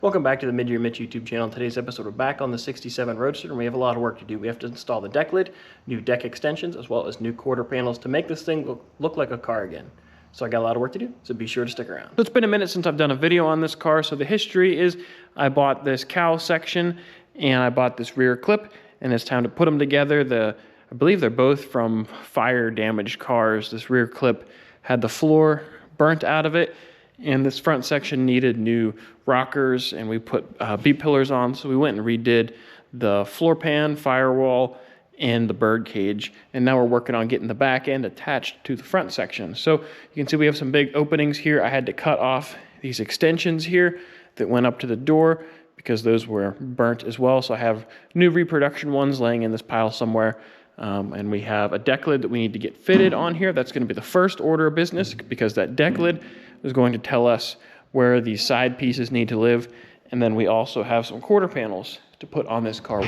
Welcome back to the Mid-Year Mitch YouTube channel. In today's episode, we're back on the 67 Roadster, and we have a lot of work to do. We have to install the deck lid, new deck extensions, as well as new quarter panels to make this thing look like a car again. So I got a lot of work to do, so be sure to stick around. So it's been a minute since I've done a video on this car. So the history is I bought this cowl section and I bought this rear clip, and it's time to put them together. I believe they're both from fire damaged cars. This rear clip had the floor burnt out of it, and this front section needed new rockers, and we put B-pillars on. So we went and redid the floor pan, firewall, and the bird cage. And now we're working on getting the back end attached to the front section. So you can see we have some big openings here. I had to cut off these extensions here that went up to the door because those were burnt as well. So I have new reproduction ones laying in this pile somewhere. And we have a deck lid that we need to get fitted on here. That's going to be the first order of business, because that deck lid is going to tell us where the side pieces need to live. And then we also have some quarter panels to put on this car.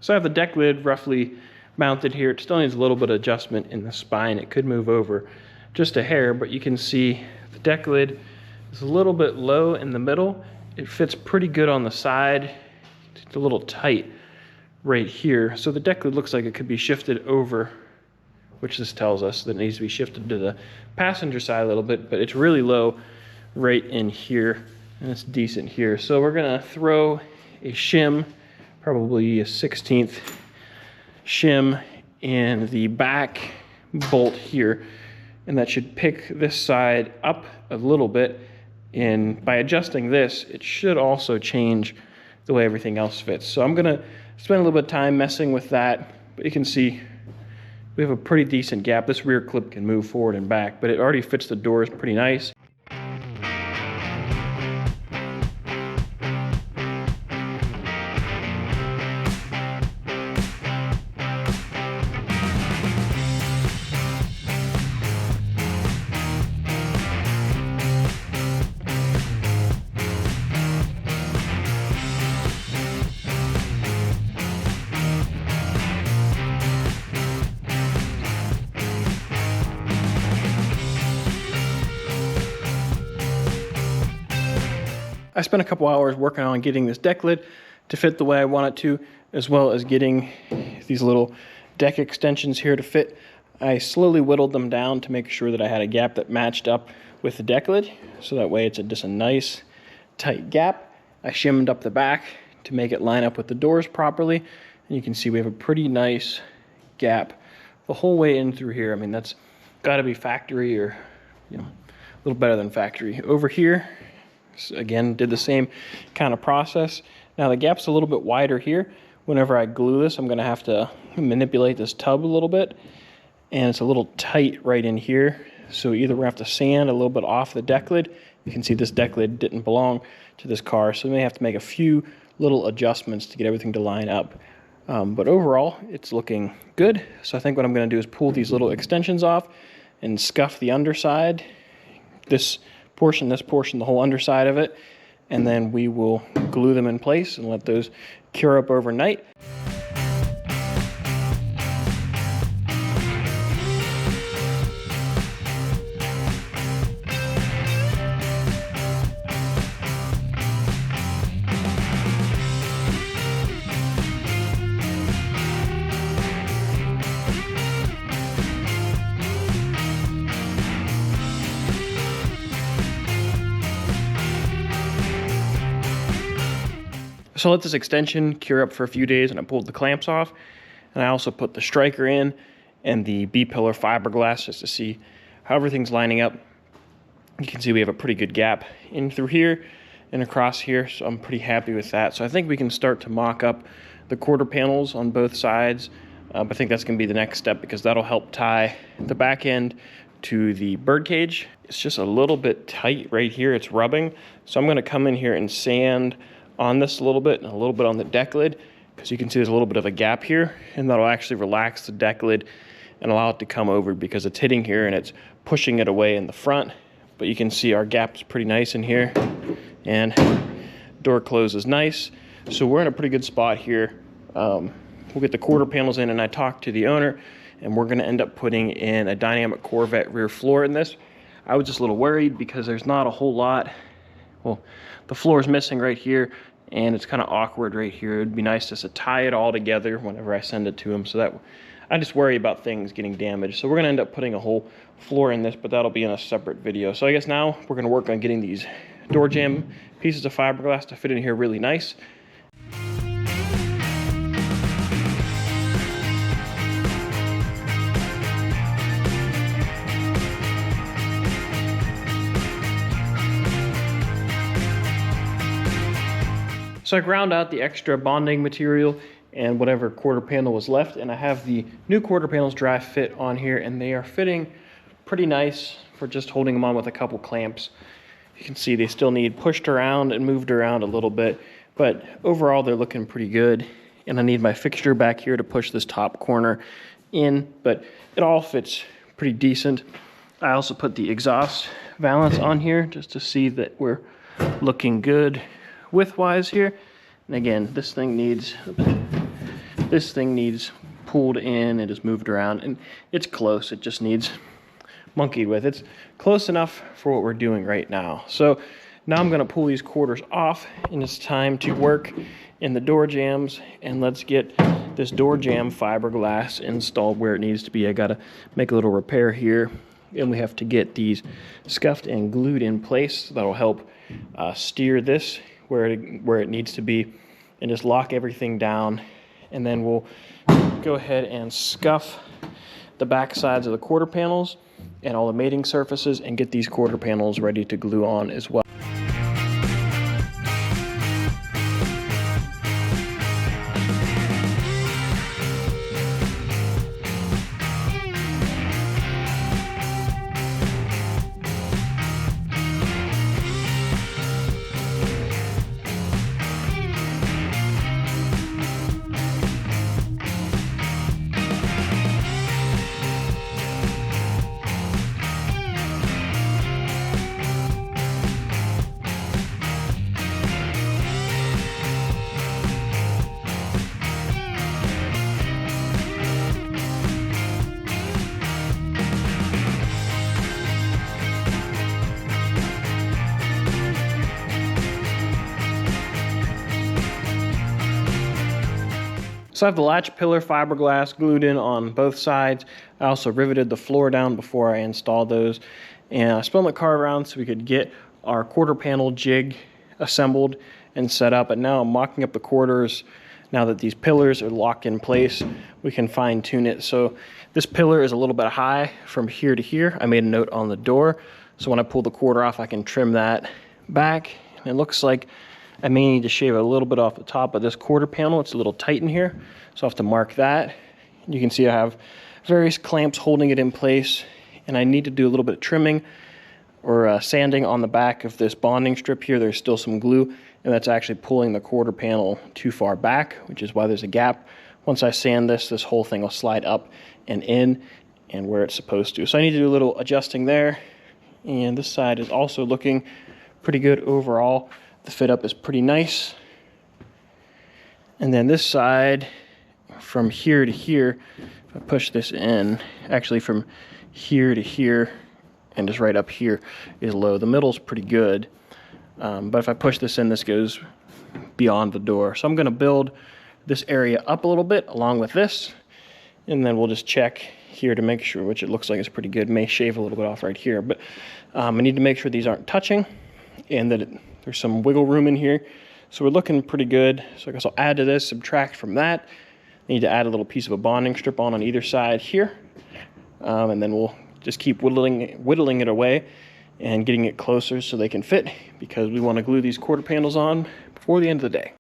So I have the deck lid roughly mounted here. It still needs a little bit of adjustment in the spine. It could move over just a hair, but you can see the deck lid is a little bit low in the middle. It fits pretty good on the side. It's a little tight right here. So the deck lid looks like it could be shifted over, which this tells us that it needs to be shifted to the passenger side a little bit, but it's really low right in here, and it's decent here. So we're gonna throw a shim, probably a 16th shim, in the back bolt here, and that should pick this side up a little bit. And by adjusting this, it should also change the way everything else fits. So I'm gonna spend a little bit of time messing with that, but you can see we have a pretty decent gap. This rear clip can move forward and back, but it already fits the doors pretty nice. I spent a couple hours working on getting this deck lid to fit the way I want it to, as well as getting these little deck extensions here to fit. I slowly whittled them down to make sure that I had a gap that matched up with the deck lid, so that way it's just a nice tight gap. I shimmed up the back to make it line up with the doors properly, and you can see we have a pretty nice gap the whole way in through here. I mean, that's got to be factory, or a little better than factory. Over here, again, did the same kind of process. Now the gap's a little bit wider here. Whenever I glue this, I'm going to have to manipulate this tub a little bit, and it's a little tight right in here. So either we have to sand a little bit off the deck lid. You can see this deck lid didn't belong to this car, so we may have to make a few little adjustments to get everything to line up. But overall, it's looking good. So I think what I'm going to do is pull these little extensions off and scuff the underside, this portion, the whole underside of it, and then we will glue them in place and let those cure up overnight. So I let this extension cure up for a few days, and I pulled the clamps off, and I also put the striker in and the B-pillar fiberglass just to see how everything's lining up. You can see we have a pretty good gap in through here and across here, so I'm pretty happy with that. So I think we can start to mock up the quarter panels on both sides. I think that's going to be the next step, because that'll help tie the back end to the bird cage. It's just a little bit tight right here. It's rubbing. So I'm going to come in here and sand on this a little bit and a little bit on the deck lid, because you can see there's a little bit of a gap here, and that'll actually relax the deck lid and allow it to come over, because it's hitting here and it's pushing it away in the front. But you can see our gap's pretty nice in here, and door closes nice. So we're in a pretty good spot here. We'll get the quarter panels in, and I talked to the owner, and we're going to end up putting in a dynamic Corvette rear floor in this. I was just a little worried because there's not a whole lot. Well, the floor is missing right here, and it's kind of awkward right here. It'd be nice just to tie it all together whenever I send it to them, so that I just worry about things getting damaged. So we're going to end up putting a whole floor in this, but that'll be in a separate video. So I guess now we're going to work on getting these door jamb pieces of fiberglass to fit in here really nice. So I ground out the extra bonding material and whatever quarter panel was left, and I have the new quarter panels dry fit on here, and they are fitting pretty nice for just holding them on with a couple clamps. You can see they still need pushed around and moved around a little bit, but overall they're looking pretty good. And I need my fixture back here to push this top corner in, but it all fits pretty decent. I also put the exhaust valance on here just to see that we're looking good width-wise here. And again, this thing needs pulled in and just moved around, and it's close. It just needs monkeyed with. It's close enough for what we're doing right now. So now I'm going to pull these quarters off, and it's time to work in the door jambs, and let's get this door jamb fiberglass installed where it needs to be. I got to make a little repair here, and we have to get these scuffed and glued in place. That'll help steer this where it needs to be, and just lock everything down. And then we'll go ahead and scuff the back sides of the quarter panels and all the mating surfaces and get these quarter panels ready to glue on as well. So I have the latch pillar fiberglass glued in on both sides. I also riveted the floor down before I installed those. And I spun my car around so we could get our quarter panel jig assembled and set up. And now I'm mocking up the quarters. Now that these pillars are locked in place, we can fine tune it. So this pillar is a little bit high from here to here. I made a note on the door, so when I pull the quarter off, I can trim that back. And it looks like I may need to shave a little bit off the top of this quarter panel. It's a little tight in here, so I have to mark that. You can see I have various clamps holding it in place, and I need to do a little bit of trimming or sanding on the back of this bonding strip here. There's still some glue, and that's actually pulling the quarter panel too far back, which is why there's a gap. Once I sand this, this whole thing will slide up and in and where it's supposed to. So I need to do a little adjusting there, and this side is also looking pretty good overall. The fit up is pretty nice. And then this side, from here to here, if I push this in, actually from here to here and just right up here is low. The middle's pretty good, but if I push this in, this goes beyond the door. So I'm going to build this area up a little bit along with this, and then we'll just check here to make sure, which it looks like it's pretty good. May shave a little bit off right here, but I need to make sure these aren't touching and that there's some wiggle room in here. So we're looking pretty good. So I guess I'll add to this, subtract from that. I need to add a little piece of a bonding strip on either side here. And then we'll just keep whittling it away and getting it closer so they can fit, because we want to glue these quarter panels on before the end of the day.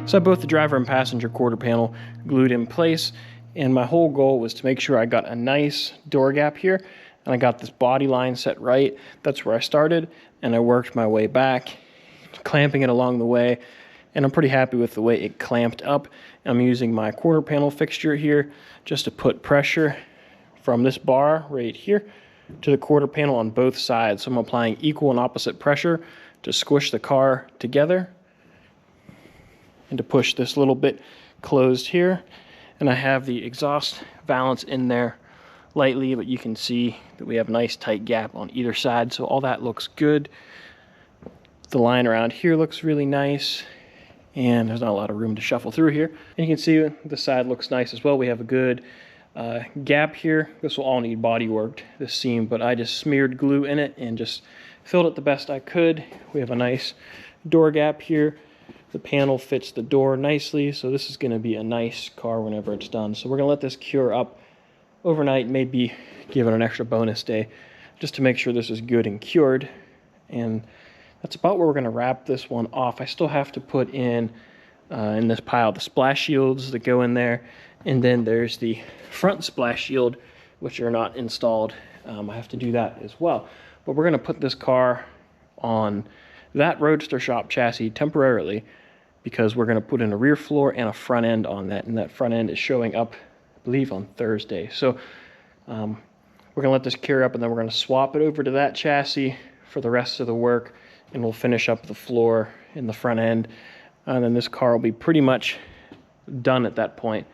So I have both the driver and passenger quarter panel glued in place, and my whole goal was to make sure I got a nice door gap here, and I got this body line set right. That's where I started, and I worked my way back, clamping it along the way, and I'm pretty happy with the way it clamped up. I'm using my quarter panel fixture here just to put pressure from this bar right here to the quarter panel on both sides. So I'm applying equal and opposite pressure to squish the car together and to push this little bit closed here. And I have the exhaust valance in there lightly, but you can see that we have a nice tight gap on either side, so all that looks good. The line around here looks really nice, and there's not a lot of room to shuffle through here. And you can see the side looks nice as well. We have a good gap here. This will all need body worked, this seam, but I just smeared glue in it and just filled it the best I could. We have a nice door gap here. The panel fits the door nicely, so this is going to be a nice car whenever it's done. So we're going to let this cure up overnight, maybe give it an extra bonus day just to make sure this is good and cured. And that's about where we're going to wrap this one off. I still have to put in this pile the splash shields that go in there, and then there's the front splash shield, which are not installed. I have to do that as well. But we're going to put this car on that Roadster Shop chassis temporarily, because we're going to put in a rear floor and a front end on that, and that front end is showing up, I believe, on Thursday. So we're going to let this cure up, and then we're going to swap it over to that chassis for the rest of the work, and we'll finish up the floor in the front end, and then this car will be pretty much done at that point.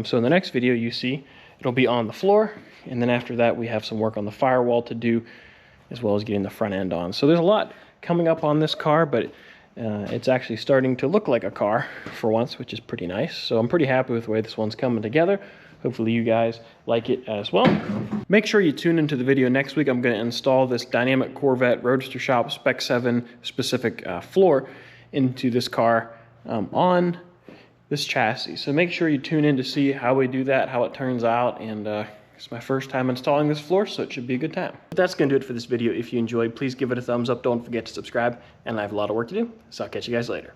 So in the next video you see, it'll be on the floor, and then after that we have some work on the firewall to do, as well as getting the front end on. So there's a lot coming up on this car, but it's actually starting to look like a car for once, which is pretty nice. So I'm pretty happy with the way this one's coming together. Hopefully you guys like it as well. Make sure you tune into the video next week. I'm going to install this dynamic Corvette Roadster Shop Spec 7 specific floor into this car on this chassis. So make sure you tune in to see how we do that, how it turns out, and it's my first time installing this floor, so it should be a good time. But that's going to do it for this video. If you enjoyed, please give it a thumbs up. Don't forget to subscribe, and I have a lot of work to do, so I'll catch you guys later.